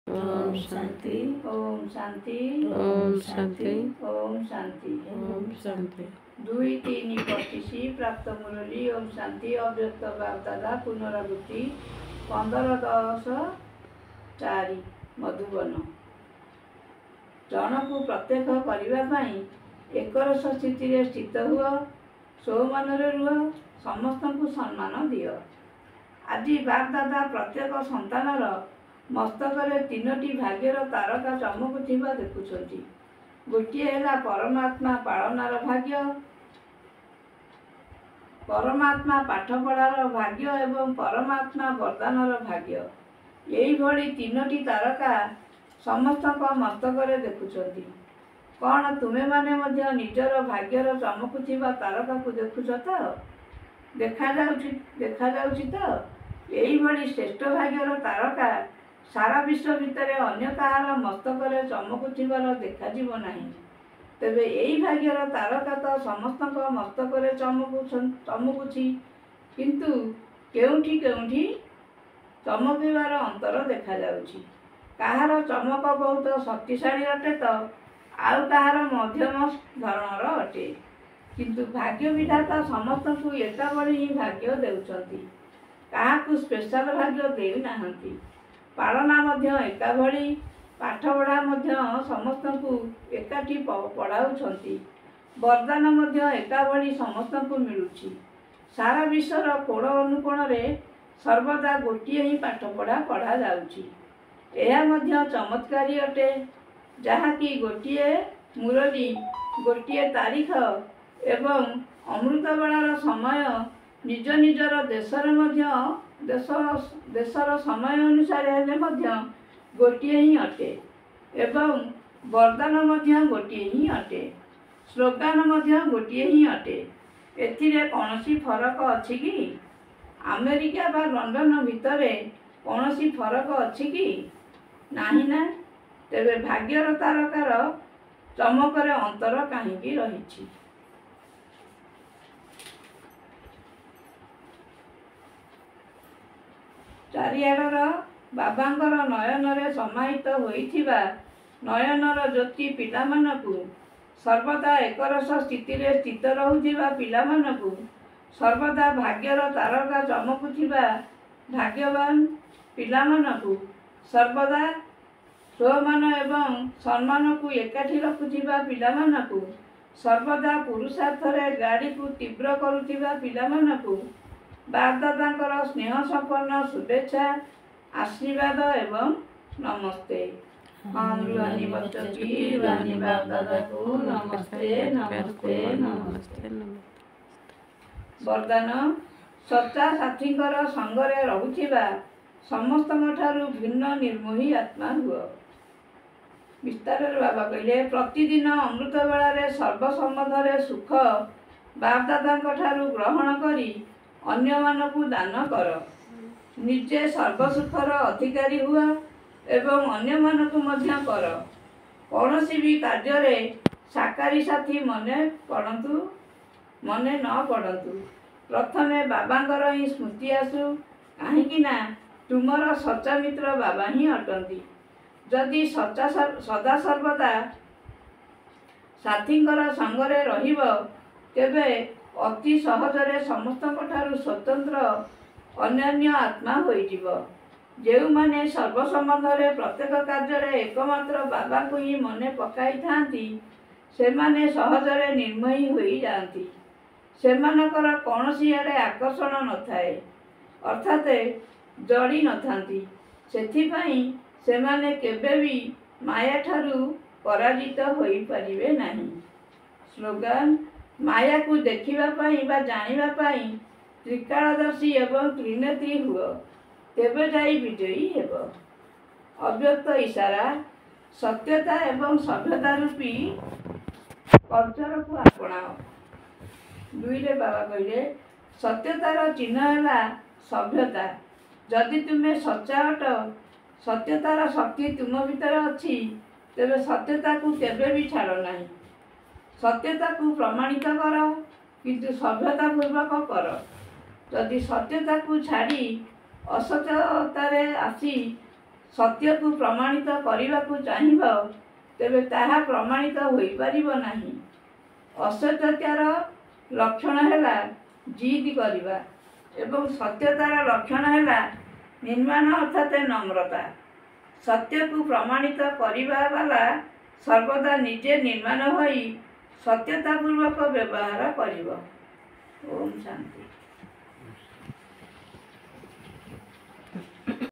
ओम शांति ओम शांति ओम शांति ओम शांति ओम शांति। 2-3-25 प्राप्त मुरली ओम शांति अव्यक्त बागदादा पुनरावृत्ति 15-10-4 मधुबन। जन को प्रत्यक्ष करने एकरस स्थिति स्थित हुआ, सौमान रुह, समस्त को सम्मान दियो। आज बागदादा प्रत्येक संतानर मस्तक तीनोटी भाग्यर तारका चमकुवा देखुंट। गोटे है परमात्मा पालनार भाग्य, परमात्मा पाठपढ़ार भाग्य एवं परमात्मा वरदानर भाग्य। यही तीनोटी तारका समस्त मस्तक देखुंट। कौन तुमे माने मध्य निजर भाग्यर चमकुवा तारका को देखुच तो देखा जाउछि तो यही श्रेष्ठ भाग्यर तारका सारा विश्व भितर अन्य कहार मस्तक चमकुवार देखा नहीं। तेबे यही भाग्यर तारका तो समस्त मस्तक चमकुछि, किंतु केउठी केउठी चमकिवार अंतर देखा जाउछि। कहार चमक बहुत शक्तिशाली अटे तो आउ कहार मध्यम धरणर अटे, किंतु भाग्य विधाता समस्त को एका भली ही भाग्य देउछंती, काहाकू स्पेशल भाग्य देउ नाहंती। पालना मध्य एका भली, पाठपढ़ा मध्य समस्त को एकाठी पढ़ाउछंती, वरदान मध्य एका भली समस्त को मिलुछि। सारा विश्वर कोण अनुकोण रे सर्वदा गोटिए ही पाठपढ़ा पढ़ा जाउछि। एहा मध्य चमत्कारी अटे, जहाँकि गोटिए मुरली, गोटिए तारीख एवं अमृतबेलार समय निज निजर देशर समय अनुसार हेले मध्य गोटिए ही अटे एवं वरदान मध्य गोटिए ही अटे, स्लोगान मध्य गोटिए ही अटे। एथिरे कौनसी फरक अछि कि? अमेरिका बा लंडन भितरे कौनसी फरक अछि कि? नाही ना। तेबे भाग्यर तारकार चमकर अंतर काहींकि रहिछि? चारिआडर बाबांकर नयनरे समाहित होइथिबा नयनर ज्योति पिलामानकु, सर्वदा एकरस स्थिति स्थित रहुथिबा पिलामानकु, सर्वदा भाग्यर तारका चमकुथिबा भाग्यवान पिलामानकु, सर्वदा स्वमान एवं सम्मान को एकाठी रखुथिबा पिलामानकु, सर्वदा पुरुषार्थरे गाड़ी को तीव्र करुथिबा पिलामानकु बागदादांकर स्नेह संपन्न शुभेच्छा, आशीर्वाद एवं नमस्ते। हम रुहानी बच्चों की रुहानी बागदादा को नमस्ते नमस्ते नमस्ते। वरदान सच्चा साथींकर संगरे रहुथिबा समस्तଙ୍କ ठारू भिन्न निर्मोही आत्मा हुआ। विस्तार बाबा कहले, प्रतिदिन अमृत बेलारे सर्वसम्बन्धरे सुख बापदादांक ठारू ग्रहण करी अन्य मानकु दान कर। निजे सर्वसुखर अधिकारी हुआ एवं अन्य मानकु मध्य कर। कौनसी भी कार्य साकारी साथी मने न पड़तु। प्रथमे बाबांकर ही स्मृति आसु, कहीं ना तुमर सच्चा मित्र बाबा ही अटंती। जदि सदा सर्वदा साथींकर संगरे रहिब, तेबे अति सहजरे समस्तଙ୍କ ठारू स्वतंत्र अन्यान्य आत्मा होइजिब। जेउ माने सर्वसम्बन्धरे प्रत्येक कार्य एकमात्र बाबा को ही मने पकाई थांती, से माने सहजरे निर्मोही होई जाती। सेमानकर कौनसी आड़े आकर्षण न थाए, अर्थात जड़ी न थांती। सेथिपाई सेमाने केबे भी माया ठारू पराजित होई परिबे नहीं। स्लोगान माया को देखिबा पाई बा जानिबा पाई त्रिकालदर्शी एवं त्रिनेत्री हुआ, तेबे जाई विजयी हेब। अव्यक्त इशारा सत्यता एवं सभ्यता रूपी कल्चर को आपणाओ। 2 रे बाबा कहले, सत्यतार चिन्ह है सभ्यता। जदि तुमे सच्चा अट, सत्यतार शक्ति तुम भीतर अच्छी, तेबे सत्यता को केबे भी छाड़ नहीं। सत्यता को प्रमाणित कर, किंतु सभ्यता पूर्वक कर। जदि सत्यता को छाड़ी असत्यतारे आसी ସତ୍ୟକୁ ପ୍ରମାଣିତ କରିବାକୁ ଚାହିଁବ ତେବେ ତାହା ପ୍ରମାଣିତ ହୋଇପାରିବ ନାହିଁ। ଅସତ୍ୟତାର ଲକ୍ଷଣ ହେଲା ଜିଦ୍ କରିବା ଏବଂ ସତ୍ୟତାର ଲକ୍ଷଣ ହେଲା ନିର୍ମାଣ ଅର୍ଥାତ୍ ନମ୍ରତା। ସତ୍ୟକୁ ପ୍ରମାଣିତ କରିବା ବାଲା ସର୍ବଦା ନିଜେ ନିର୍ମାଣ ହୋଇ ସତ୍ୟତାପୂର୍ବକ ବ୍ୟବହାର କରିବ। ଓମ୍ ଶାନ୍ତି।